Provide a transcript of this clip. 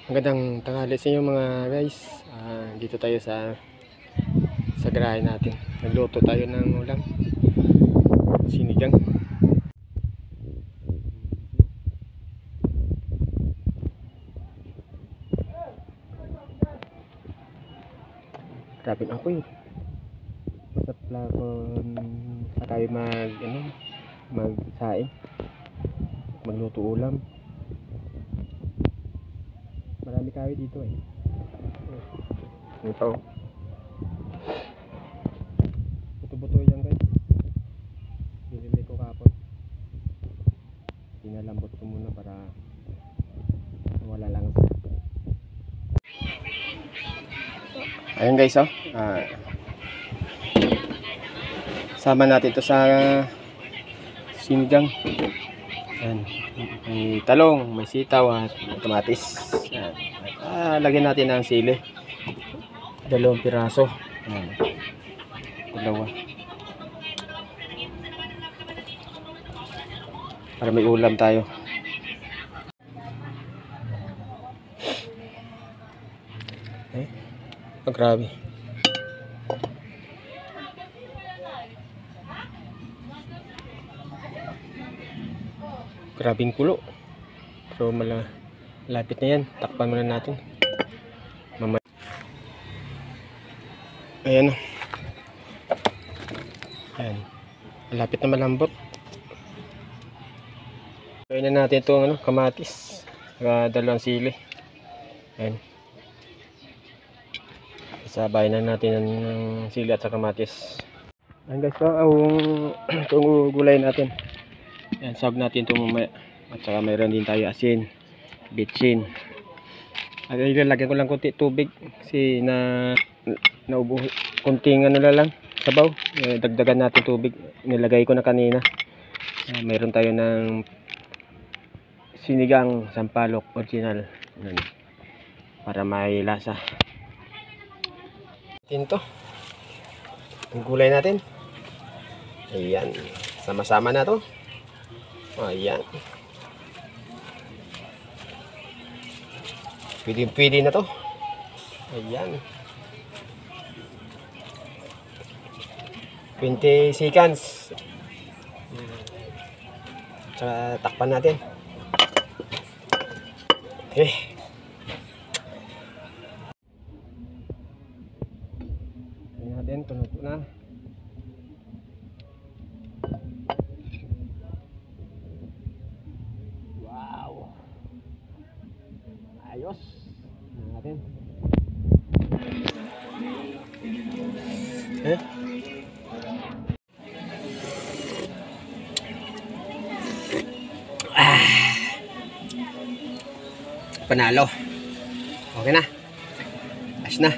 Magandang tanghali sa inyo mga guys. Dito tayo sa garahe natin. Nagluto tayo ng ulam. Sinigang. Grabe ang apoy. Masarap lang kung sa tayo magsaing. Magluto ulam. Marami kayo dito eh. Ito. Buto-buto yan guys. Binili ko kapon. Pinalambot ko muna para wala lang sa. Ayun guys oh. Sama natin ito sa sinigang. Ayan. May talong, may sitaw at may kamatis. Ayan. Lagyan natin ng sili. 2 piraso. Ayan. 2. Para may ulam tayo. Grabe. Grabing kulo. Pero malapit na yan. Takpan muna natin. Ayan. Ayan. Malapit na malambot. Gawin na natin itong kamatis. 2 sili. Ayan. Sabay na natin ng sili at sa kamatis. Ayan guys, itong gulay natin. Ayan, sab natin itong mamaya. At saka mayroon din tayo asin, bitsin. At ilalagyan ko lang konti tubig kasi naubo. Kunting lang, sabaw. Dagdagan natin tubig. Nilagay ko na kanina. Mayroon tayo ng sinigang sampalok original. Ayan. Para may lasa. Ito ang gulay natin. Ayan, sama-sama na to. Ayan, pwede na to. Ayan, 20 seconds. Tsaka takpan natin. Okay. Natin, tunog na. Wow, ayos natin. Panalo. Okay na. Ayos na.